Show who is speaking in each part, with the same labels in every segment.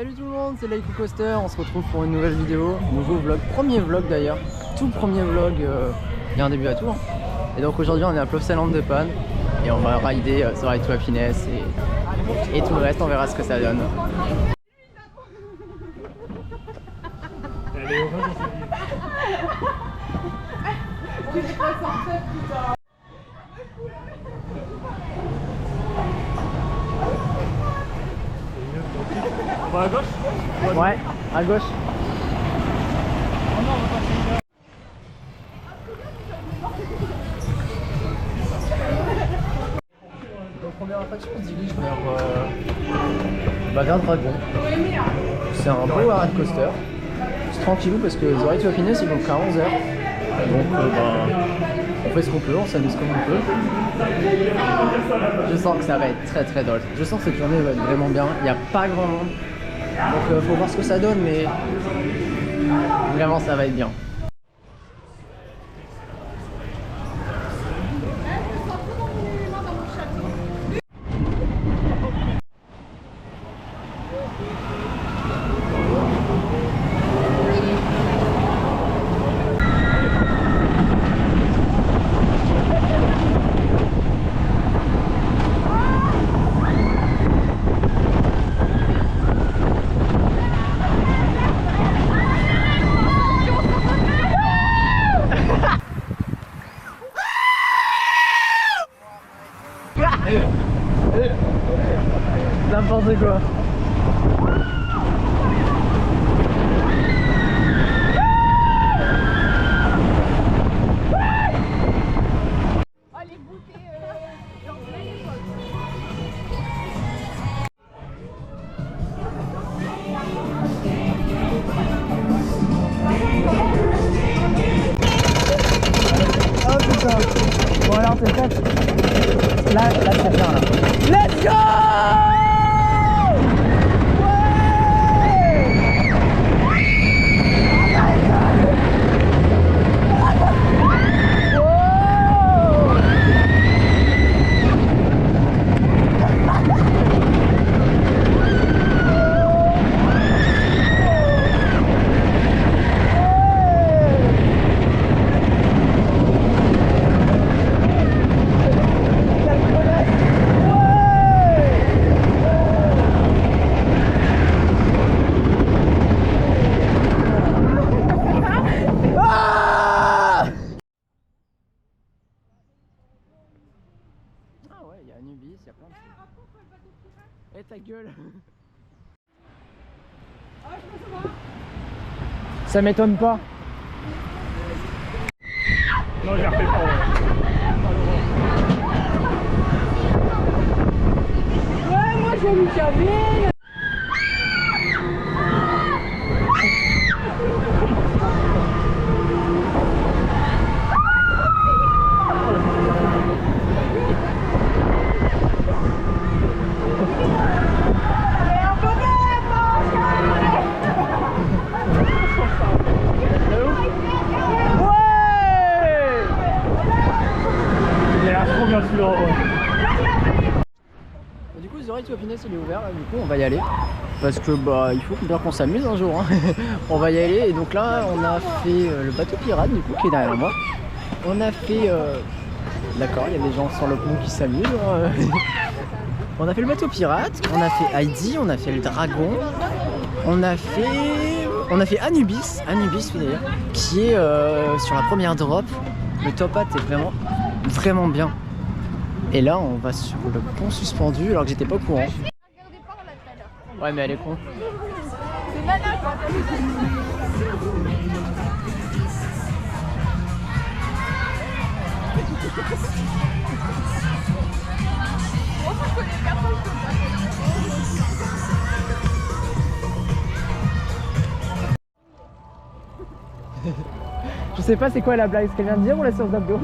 Speaker 1: Salut tout le monde, c'est Laiku Coaster, on se retrouve pour une nouvelle vidéo, nouveau vlog, premier vlog d'ailleurs, tout premier vlog, il y a un début à tout. Hein. Et donc aujourd'hui on est à Plopsaland de Panne et on va rider The Ride to Happiness et tout le reste, on verra ce que ça donne.
Speaker 2: Elle est heureuse de on va à gauche?
Speaker 1: Ouais, à gauche. Donc première attraction, on se dirige vers Dragon. C'est un beau ride coaster. C'est tranquillou parce que The Ride to Happiness ils vont qu'à 11h. Donc on fait ce qu'on peut, on s'amuse comme on peut. Je sens que ça va être très très drôle. Je sens que cette journée va être vraiment bien. Il n'y a pas grand monde. Donc faut voir ce que ça donne, mais vraiment ça va être bien. N'importe quoi. Oh putain. Bon alors t'es prête? Là c'est bien là. Let's go! Il y a Anubis, il y a plein de trucs. Eh ta gueule. Ça m'étonne pas.
Speaker 2: Non, je la refais pas.
Speaker 3: Ouais, moi je vais lui caver.
Speaker 1: Du coup, The Ride to Happiness il est ouvert là, du coup on va y aller. Parce que bah il faut bien qu'on s'amuse un jour. Hein. On va y aller et donc là on a fait le bateau pirate du coup qui est derrière moi. On a fait d'accord, il y a des gens sur le pont qui s'amusent. Hein. On a fait le bateau pirate, on a fait Heidi, on a fait le dragon, on a fait Anubis oui, d'ailleurs, qui est sur la première drop. Le top hat est vraiment bien. Et là on va sur le pont suspendu alors que j'étais pas au courant. Ouais mais elle est con.
Speaker 3: C'est nana quoi.
Speaker 1: Je sais pas c'est quoi la blague, ce qu'elle vient de dire ou la séance d'abdos.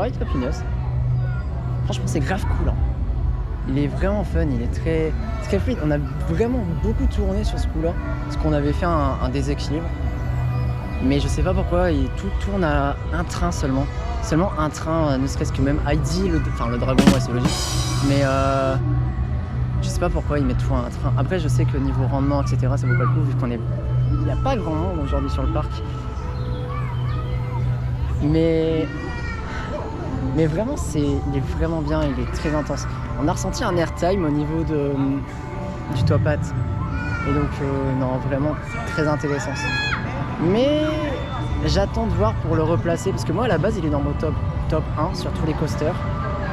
Speaker 1: Ride Happiness. Franchement, c'est grave cool. Hein. Il est vraiment fun, il est très fluide. On a vraiment beaucoup tourné sur ce coup-là, parce qu'on avait fait un déséquilibre. Mais je sais pas pourquoi, tout tourne à un train seulement. Seulement un train, ne serait-ce que même Heidi, le dragon, ouais, c'est logique. Mais je sais pas pourquoi ils mettent tout à un train. Après, je sais que niveau rendement, etc., ça vaut pas le coup, vu il n'y a pas grand monde aujourd'hui sur le parc. Mais vraiment, il est vraiment bien, il est très intense. On a ressenti un airtime au niveau du top hat. Et donc, non, vraiment très intéressant. Mais j'attends de voir pour le replacer, parce que moi à la base il est dans mon top 1 sur tous les coasters.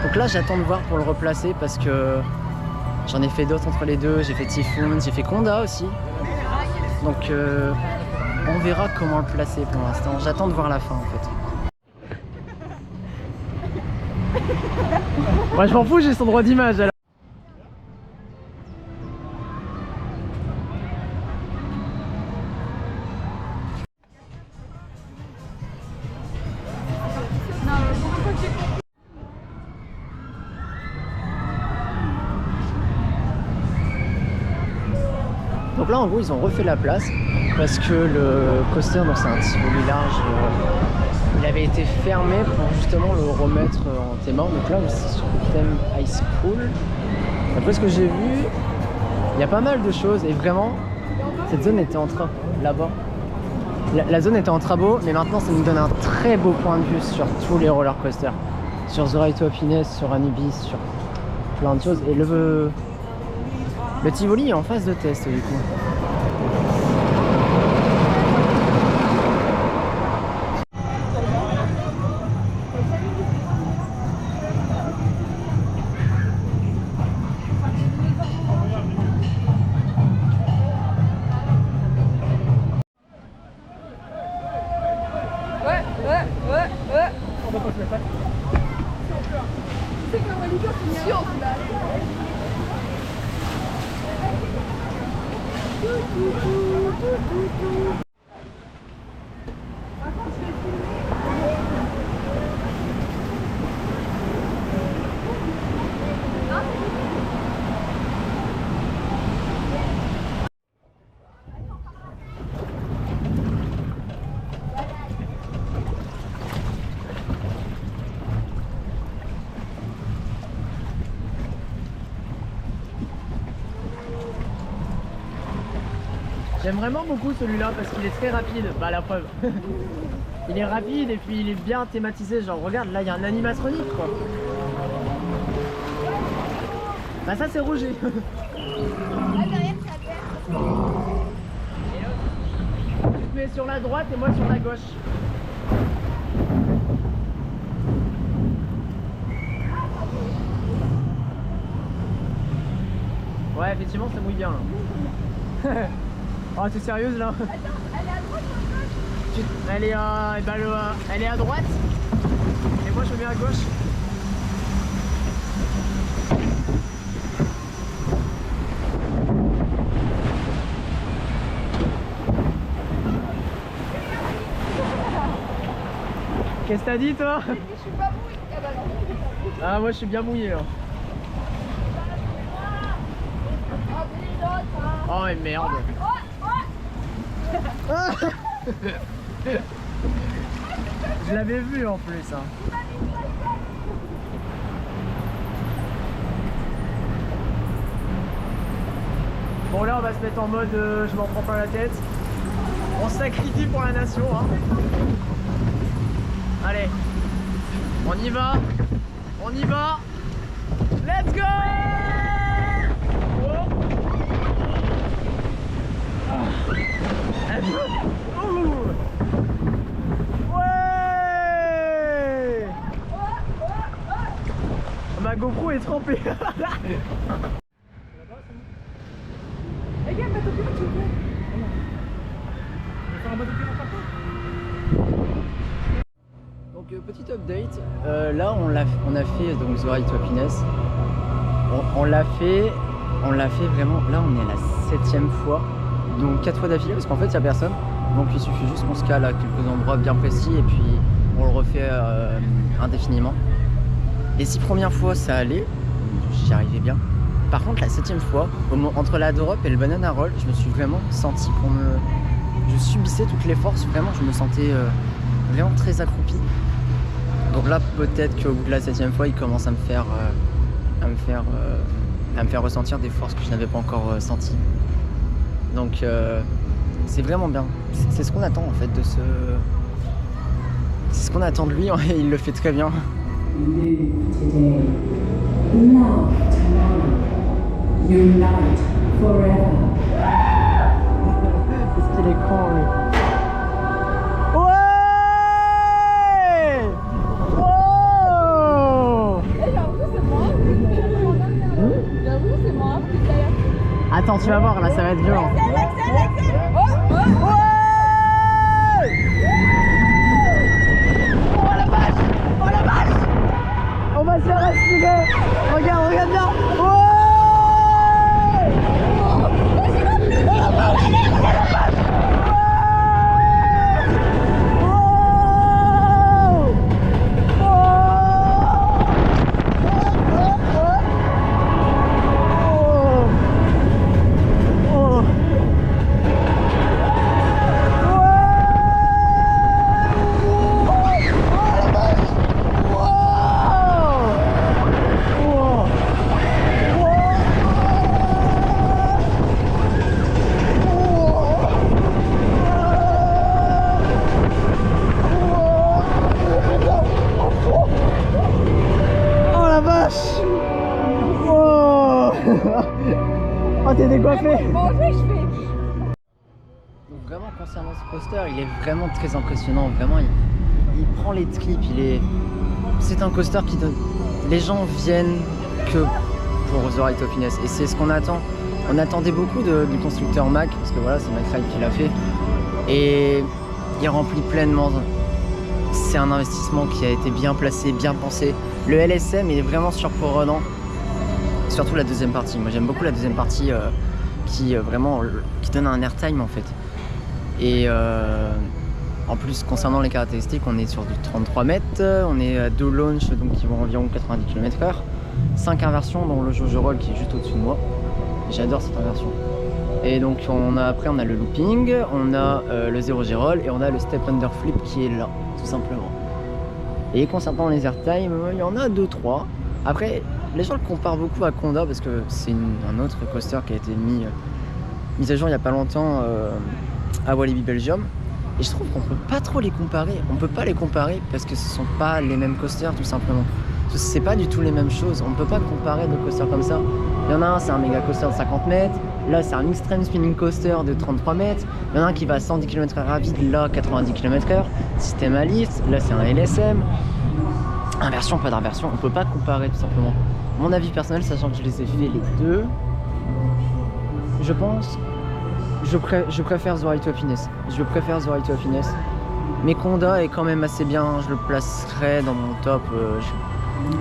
Speaker 1: Donc là j'attends de voir pour le replacer parce que j'en ai fait d'autres entre les deux. J'ai fait Typhoon, j'ai fait Conda aussi. Donc on verra comment le placer pour l'instant. J'attends de voir la fin en fait. Ouais, je m'en fous, j'ai son droit d'image alors. Donc là en gros ils ont refait la place parce que le coaster, donc c'est un Tivoli large, il avait été fermé pour justement le remettre en thème. Donc là aussi sur le thème High School, après ce que j'ai vu, il y a pas mal de choses et vraiment cette zone était en train là-bas. La zone était en travaux, mais maintenant ça nous donne un très beau point de vue sur tous les roller coasters, sur The Ride to Happiness, sur Anubis, sur plein de choses. Et le Tivoli est en phase de test du coup.
Speaker 2: On va pas se la faire.
Speaker 3: C'est comme un leader qui est sûr.
Speaker 1: J'aime vraiment beaucoup celui-là parce qu'il est très rapide, bah la preuve. Il est rapide et puis il est bien thématisé, genre regarde là il y a un animatronique quoi. Bah ça c'est Roger. Tu te mets sur la droite et moi sur la gauche. Ouais effectivement ça mouille bien là. Oh t'es sérieuse là?
Speaker 3: Attends, elle est à droite ou à gauche?
Speaker 1: Elle est à droite et moi je me mets à gauche. Qu'est-ce que t'as dit toi?
Speaker 3: Je suis pas mouillée. Ah bah non.
Speaker 1: Ah moi je suis bien mouillé là. Oh mais merde. Je l'avais vu en plus hein. Bon là on va se mettre en mode je m'en prends pas la tête. On se sacrifie pour la nation hein. Allez, on y va. On y va. Let's go. Ouais. Ma GoPro est trempée.
Speaker 3: Les gars, bateau pirate, tu veux?
Speaker 2: On va faire un bateau pirate par contre.
Speaker 1: Donc petit update, là on a fait donc The Ride to Happiness. On l'a fait vraiment, là on est à la 7e fois, donc 4 fois d'affilée parce qu'en fait il n'y a personne. Donc il suffit juste qu'on se cale à quelques endroits bien précis et puis on le refait indéfiniment. Les 6 premières fois ça allait, j'y arrivais bien. Par contre la 7e fois, entre la drop et le banana roll, je me suis vraiment senti je subissais toutes les forces, vraiment je me sentais vraiment très accroupi. Donc là peut-être qu'au bout de la 7e fois il commence à me faire ressentir des forces que je n'avais pas encore senties. Donc c'est vraiment bien. C'est ce qu'on attend en fait de ce... C'est ce qu'on attend de lui et il le fait très bien.
Speaker 4: Live today, love tomorrow, unite forever.
Speaker 1: Qu'est-ce qu'il est con lui. Attends, tu vas voir, là ça va être violent. Oh la vache! Oh la vache! On va se faire respirer! Regarde, regarde bien! Oh! Oh, t'es décoiffé!
Speaker 3: Manger, je fais.
Speaker 1: Donc vraiment concernant ce coaster, il est vraiment très impressionnant. Vraiment, il prend les tripes. C'est un coaster qui donne. Les gens viennent que pour The Ride of Happiness et c'est ce qu'on attend. On attendait beaucoup du constructeur Mack parce que voilà, c'est McRide qui l'a fait et il remplit pleinement. C'est un investissement qui a été bien placé, bien pensé. Le LSM est vraiment surprenant. Surtout la deuxième partie. Moi j'aime beaucoup la deuxième partie qui donne un airtime en fait. Et en plus concernant les caractéristiques, on est sur du 33 mètres, on est à 2 launches donc qui vont environ 90 km/h, 5 inversions dont le Jojo Roll qui est juste au-dessus de moi. J'adore cette inversion. Et donc après on a le looping, on a le 0G Roll et on a le step under flip qui est là, tout simplement. Et concernant les airtime, il y en a 2-3. Après, les gens le comparent beaucoup à Conda parce que c'est un autre coaster qui a été mis à jour il n'y a pas longtemps à Walibi Belgium. Et je trouve qu'on peut pas trop les comparer. On peut pas les comparer parce que ce sont pas les mêmes coasters tout simplement. C'est pas du tout les mêmes choses. On peut pas comparer deux coasters comme ça. Il y en a un, c'est un méga coaster de 50 mètres. Là, c'est un extreme spinning coaster de 33 mètres. Il y en a un qui va à 110 km/h à vide, là 90 km/h. Système à lift, là c'est un LSM. Inversion, pas d'inversion, on peut pas comparer tout simplement. Mon avis personnel, sachant que je les ai fait les deux, je pense, je préfère The Ride to Happiness. Je préfère The Ride to Happiness. Mais Conda est quand même assez bien, je le placerai dans mon top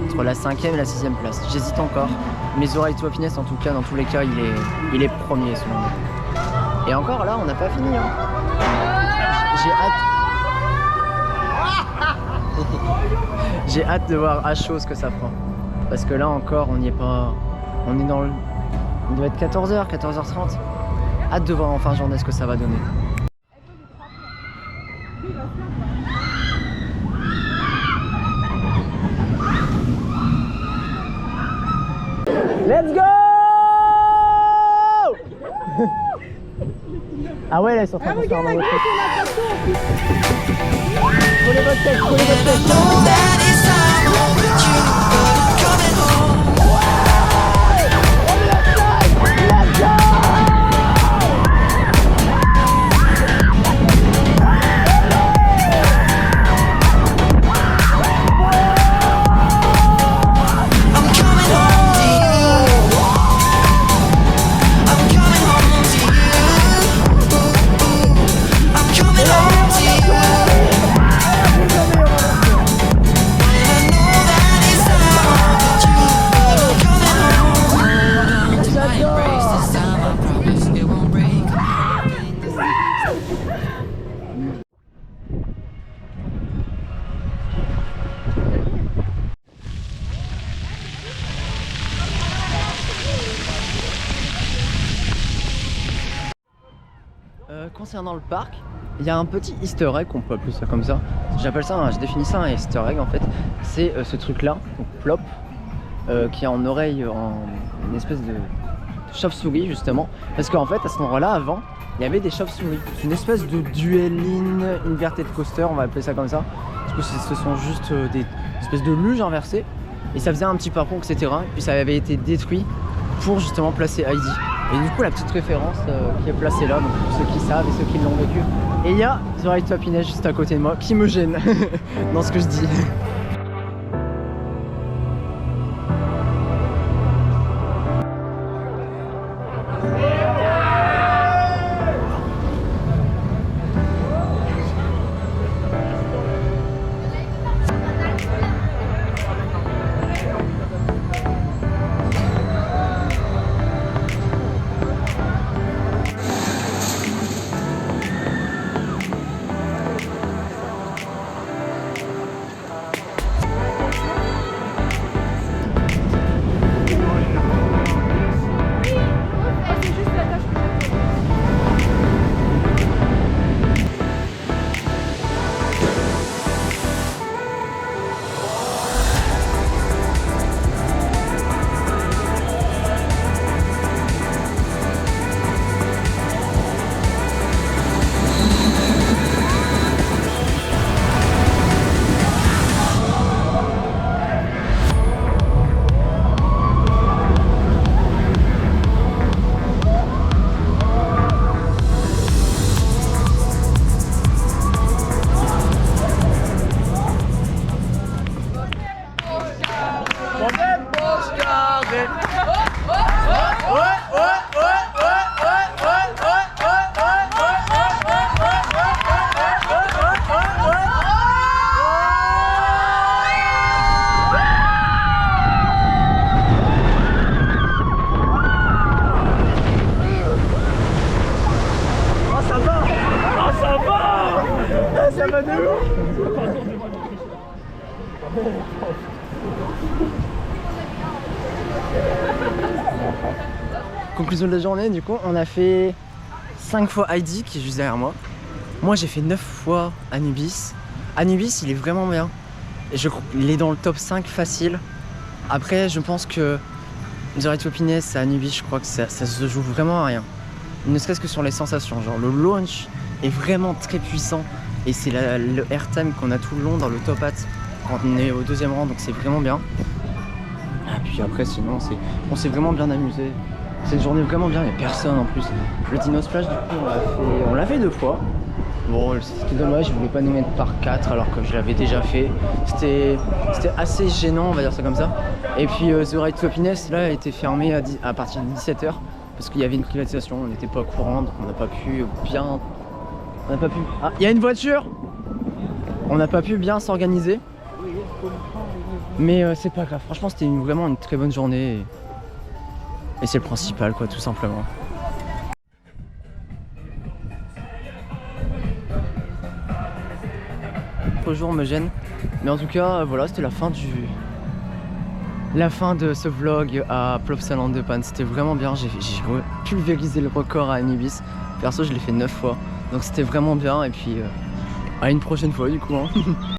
Speaker 1: entre la 5e et la 6e place. J'hésite encore, mais The Ride to Happiness en tout cas, dans tous les cas, il est premier selon moi. Et encore là, on n'a pas fini. Hein. J'ai hâte. J'ai hâte de voir à chaud ce que ça fera. Parce que là encore, on n'y est pas. On est dans le. Il doit être 14h, 14h30. Hâte de voir en fin de journée ce que ça va donner. Let's go! Ah ouais, là, ils sont en train de faire un mode tête. Prenez votre tête, prenez votre tête. concernant le parc, il y a un petit easter egg, on peut appeler ça comme ça. J'appelle ça, je définis ça un easter egg en fait. C'est ce truc là, donc plop, qui a en oreille une espèce de chauve-souris justement. Parce qu'en fait à cet endroit là avant, il y avait des chauves-souris. Une espèce de dueling inverted coaster, on va appeler ça comme ça. Parce que ce sont juste des espèces de luges inversées. Et ça faisait un petit parcours, etc. Et puis ça avait été détruit pour justement placer Heidi. Et du coup la petite référence qui est placée là, donc pour ceux qui savent et ceux qui l'ont vécu. Et il y a The Ride to Happiness juste à côté de moi qui me gêne dans ce que je dis. Ça va de ouf. Conclusion de la journée, du coup, on a fait 5 fois Heidi qui est juste derrière moi. Moi j'ai fait 9 fois Anubis. Anubis il est vraiment bien. Et je crois qu'il est dans le top 5 facile. Après je pense que The Ride to Happiness à Anubis, je crois que ça se joue vraiment à rien. Ne serait-ce que sur les sensations, genre le launch est vraiment très puissant. Et c'est le airtime qu'on a tout le long dans le top hat quand on est au 2e rang, donc c'est vraiment bien. Et puis après sinon on s'est vraiment bien amusé. C'est une journée vraiment bien, il n'y a personne en plus. Le Dino Splash du coup on l'a fait 2 fois. Bon c'était dommage, je voulais pas nous mettre par 4 alors que je l'avais déjà fait. C'était assez gênant, on va dire ça comme ça. Et puis The Ride to Happiness là a été fermé à partir de 17h parce qu'il y avait une privatisation, on n'était pas au courant, donc on n'a pas pu bien... On n'a pas pu... Ah, il y a une voiture. On n'a pas pu bien s'organiser. Mais c'est pas grave. Franchement, c'était vraiment une très bonne journée. Et c'est le principal, quoi, tout simplement. L'autre jour me gêne. Mais en tout cas, voilà, c'était la fin de ce vlog à Plopsaland de Panne. C'était vraiment bien. J'ai pulvérisé le record à Anubis. Perso, je l'ai fait 9 fois. Donc c'était vraiment bien et puis à une prochaine fois du coup hein.